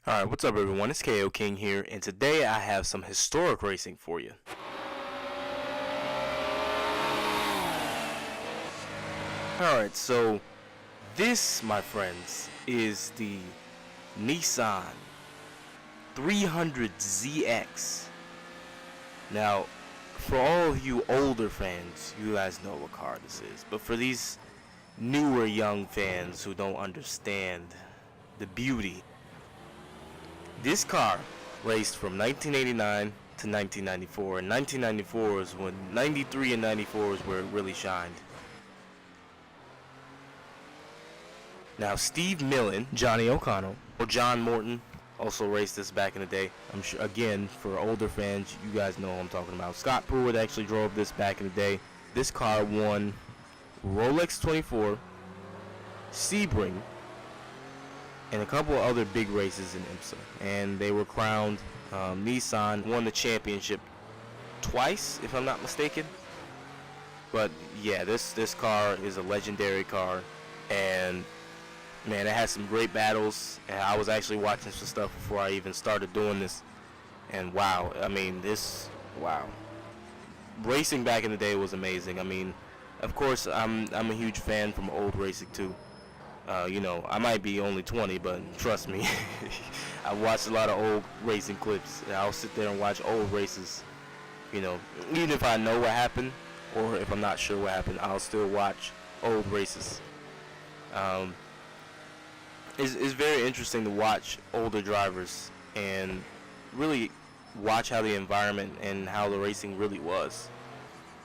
Alright, what's up everyone? It's K.O. King here, and today I have some historic racing for you. Alright, so this, my friends, is the Nissan 300ZX. Now, for all of you older fans, you guys know what car this is. But for these newer young fans who don't understand the beauty, this car raced from 1989 to 1994, and 1994 is when 93 and 94 is where it really shined. Now, Steve Millen, Johnny O'Connell, or John Morton also raced this back in the day. I'm sure, again, for older fans, you guys know what I'm talking about. Scott Pruitt actually drove this back in the day. This car won Rolex 24, Sebring, and a couple of other big races in IMSA, and they were crowned. Nissan won the championship twice, if I'm not mistaken. But yeah, this car is a legendary car, and man, it has some great battles. And I was actually watching some stuff before I even started doing this, and wow, I mean, wow, racing back in the day was amazing. I mean, of course, I'm a huge fan from old racing too. You know, I might be only 20, but trust me, I've watched a lot of old racing clips. I'll sit there and watch old races. You know, even if I know what happened, or if I'm not sure what happened, I'll still watch old races. It's very interesting to watch older drivers and really watch how the environment and how the racing really was,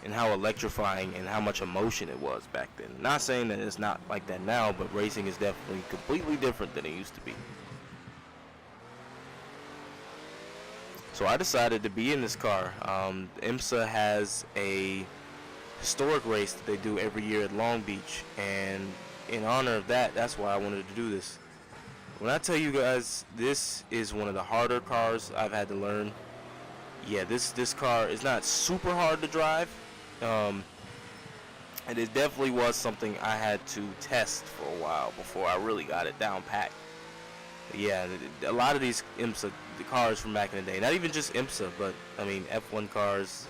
and how electrifying and how much emotion it was back then. Not saying that it's not like that now, but racing is definitely completely different than it used to be. So I decided to be in this car. IMSA has a historic race that they do every year at Long Beach, and in honor of that, that's why I wanted to do this. When I tell you guys, this is one of the harder cars I've had to learn. Yeah, this car is not super hard to drive. And it definitely was something I had to test for a while before I really got it down pat. Yeah, a lot of these IMSA cars from back in the day, not even just IMSA, but I mean F1 cars,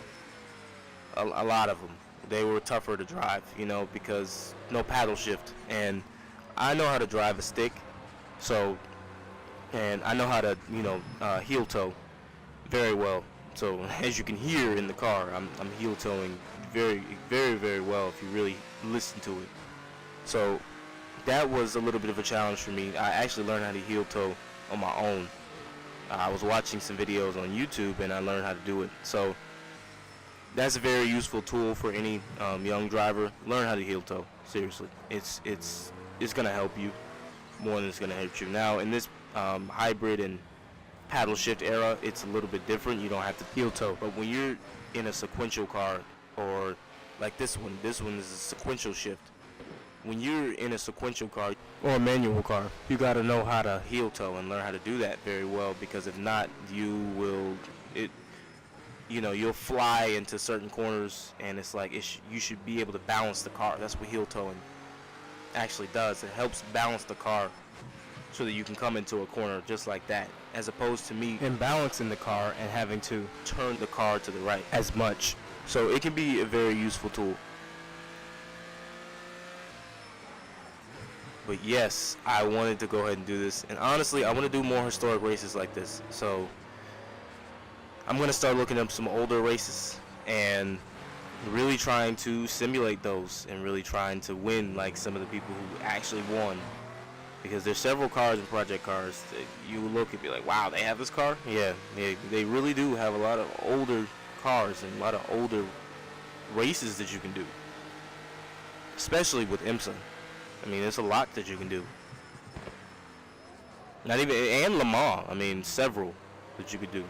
a lot of them, they were tougher to drive, you know, because no paddle shift. And I know how to drive a stick, so, and I know how to, you know, heel toe very well. So as you can hear in the car, I'm heel towing very, very, very well if you really listen to it. So that was a little bit of a challenge for me. I actually learned how to heel toe on my own. I was watching some videos on YouTube and I learned how to do it. So that's a very useful tool for any young driver. Learn how to heel toe. Seriously, it's gonna help you more than it's gonna hurt you. Now in this hybrid and paddle shift era, it's a little bit different. You don't have to heel toe, but when you're in a sequential car, or like this one is a sequential shift. When you're in a sequential car or a manual car, you got to know how to heel toe and learn how to do that very well, because if not, you'll fly into certain corners, and it's like you should be able to balance the car. That's what heel towing actually does. It helps balance the car so that you can come into a corner just like that, as opposed to me imbalancing the car and having to turn the car to the right as much. So it can be a very useful tool. But yes, I wanted to go ahead and do this, and honestly, I want to do more historic races like this. So I'm going to start looking up some older races and really trying to simulate those, and really trying to win like some of the people who actually won. Because there's several cars and project cars that you look and be like, wow, they have this car? Yeah, they really do have a lot of older cars and a lot of older races that you can do. Especially with IMSA. I mean, there's a lot that you can do. Not even, and Le Mans, I mean, several that you could do.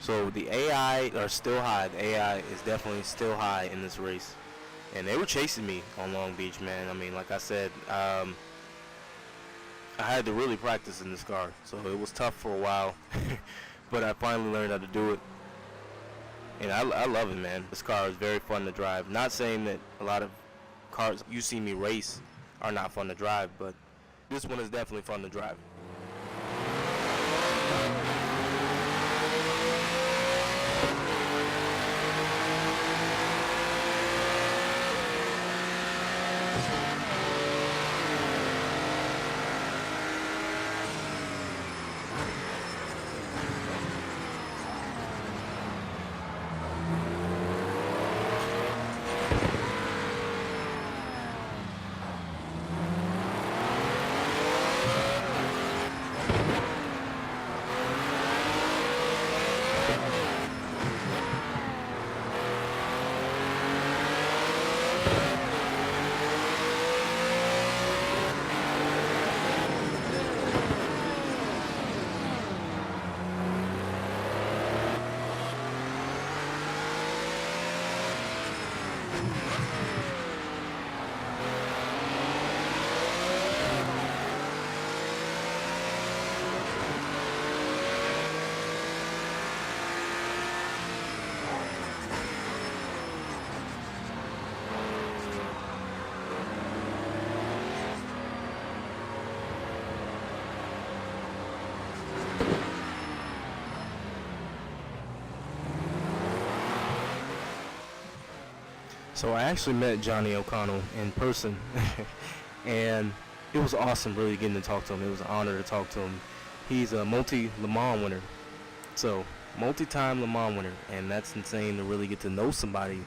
So the AI are still high. The AI is definitely still high in this race. And they were chasing me on Long Beach, man. I mean, like I said, I had to really practice in this car. So it was tough for a while. But I finally learned how to do it. And I love it, man. This car is very fun to drive. Not saying that a lot of cars you see me race are not fun to drive, but this one is definitely fun to drive. So I actually met Johnny O'Connell in person, and it was awesome really getting to talk to him. It was an honor to talk to him. He's a multi-Le Mans winner, so multi-time Le Mans winner, and that's insane to really get to know somebody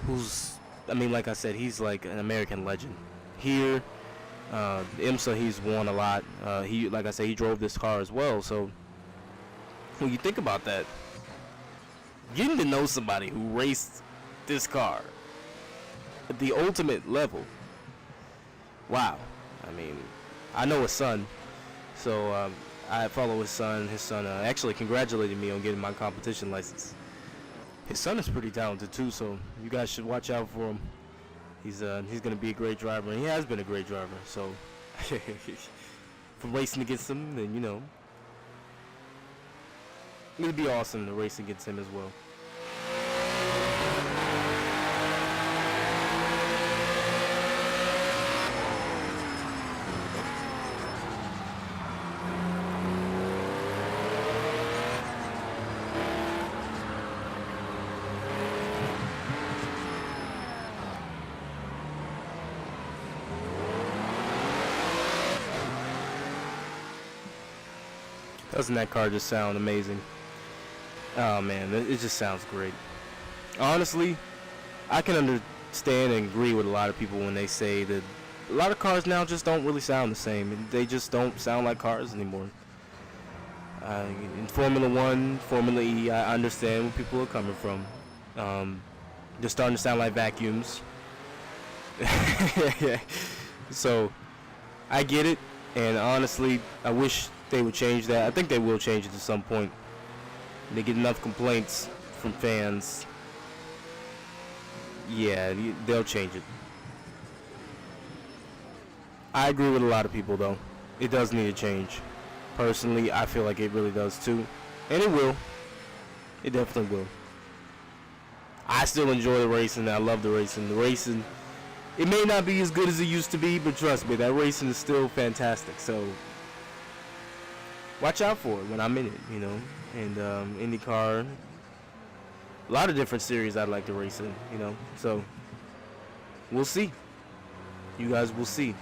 who's, I mean, like I said, he's like an American legend. Here, IMSA, he's won a lot. He, like I said, he drove this car as well, so when you think about that, getting to know somebody who raced this car at the ultimate level, wow. I mean, I know his son, so I follow his son. His son actually congratulated me on getting my competition license. His son is pretty talented too, so you guys should watch out for him. He's gonna be a great driver, and he has been a great driver, so for racing against him, then, you know, it'd be awesome to race against him as well. Doesn't that car just sound amazing? Oh man, it just sounds great. Honestly, I can understand and agree with a lot of people when they say that a lot of cars now just don't really sound the same. They just don't sound like cars anymore. In Formula One, Formula E, I understand where people are coming from. They're starting to sound like vacuums. So, I get it, and honestly, I wish they would change that. I think they will change it at some point. They get enough complaints from fans. Yeah, they'll change it. I agree with a lot of people, though. It does need to change. Personally, I feel like it really does too. And it will. It definitely will. I still enjoy the racing. I love the racing. The racing, it may not be as good as it used to be, but trust me, that racing is still fantastic. So watch out for it when I'm in it, you know. And IndyCar, a lot of different series I'd like to race in, you know. So we'll see. You guys will see.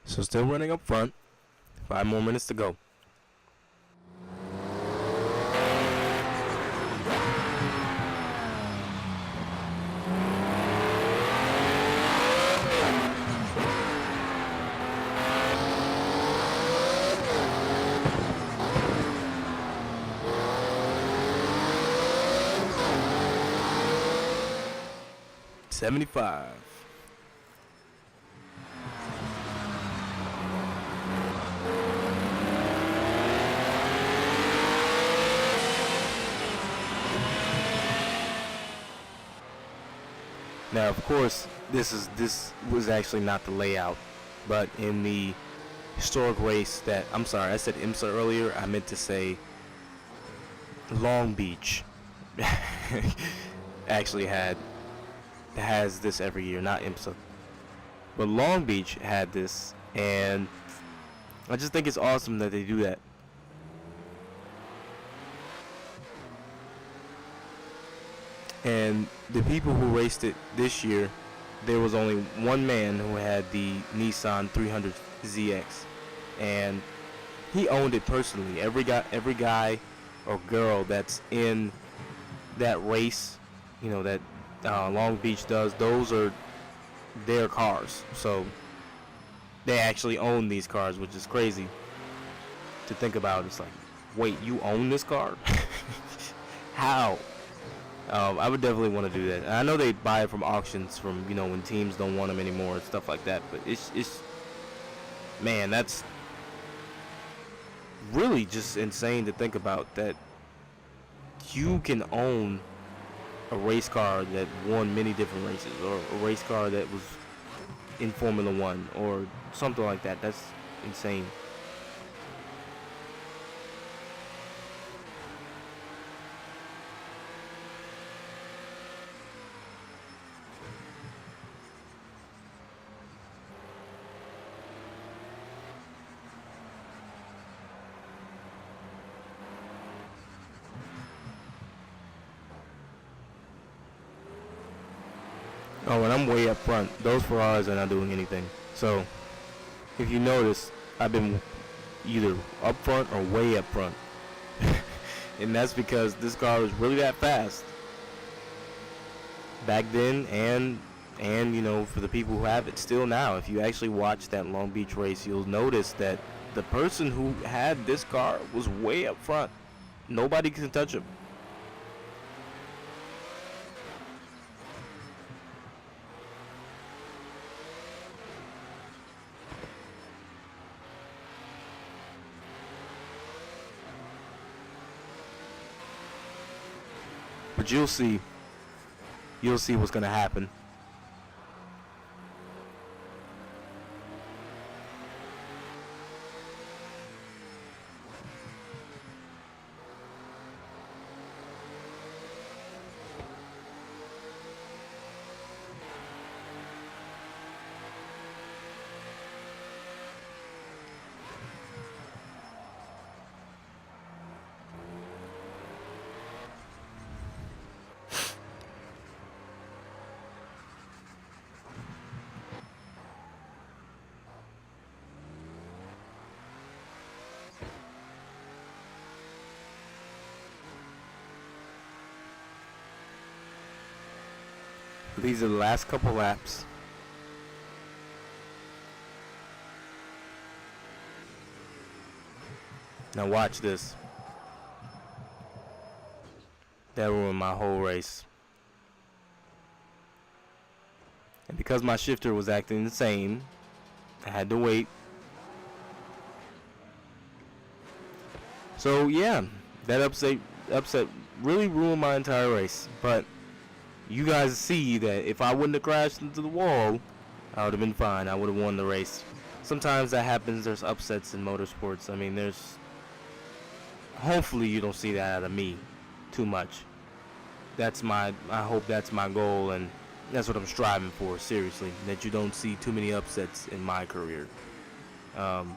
So still running up front. 5 more minutes to go. '75. Now, of course, this was actually not the layout, but in the historic race that, I'm sorry, I said IMSA earlier. I meant to say Long Beach. Actually has this every year, not IMSA. But Long Beach had this, and I just think it's awesome that they do that. And the people who raced it this year, there was only one man who had the Nissan 300ZX, and he owned it personally. Every guy or girl that's in that race, you know, that Long Beach does, those are their cars. So they actually own these cars, which is crazy to think about. It's like, wait, you own this car? How? I would definitely want to do that. And I know they buy it from auctions, from, you know, when teams don't want them anymore and stuff like that. But it's man, that's really just insane to think about, that you can own a race car that won many different races, or a race car that was in Formula One or something like that. That's insane. Oh, and I'm way up front. Those Ferraris are not doing anything. So, if you notice, I've been either up front or way up front. And that's because this car was really that fast back then, and you know, for the people who have it still now. If you actually watch that Long Beach race, you'll notice that the person who had this car was way up front. Nobody can touch him. But you'll see what's gonna happen. These are the last couple laps. Now watch this. That ruined my whole race. And because my shifter was acting insane, I had to wait. So yeah, that upset really ruined my entire race. But you guys see that if I wouldn't have crashed into the wall, I would have been fine. I would have won the race. Sometimes that happens. There's upsets in motorsports. I mean, hopefully you don't see that out of me too much. I hope that's my goal, and that's what I'm striving for, seriously, that you don't see too many upsets in my career. And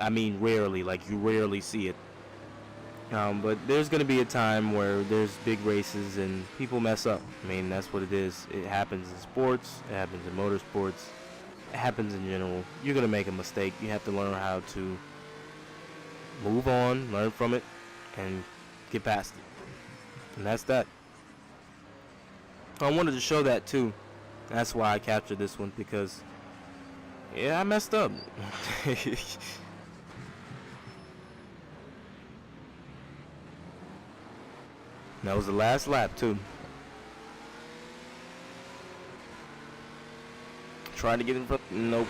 I mean rarely, like you rarely see it. But there's going to be a time where there's big races and people mess up. I mean, that's what it is. It happens in sports, it happens in motorsports, it happens in general. You're going to make a mistake. You have to learn how to move on, learn from it, and get past it. And that's that. I wanted to show that too. That's why I captured this one, because yeah, I messed up. That was the last lap too. Trying to get in front. Nope.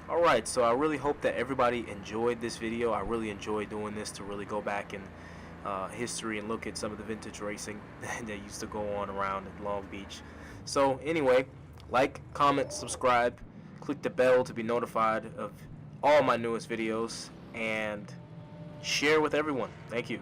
Alright, so I really hope that everybody enjoyed this video. I really enjoy doing this, to really go back in history and look at some of the vintage racing that used to go on around in Long Beach. So anyway, like, comment, subscribe, click the bell to be notified of all my newest videos, and share with everyone. Thank you.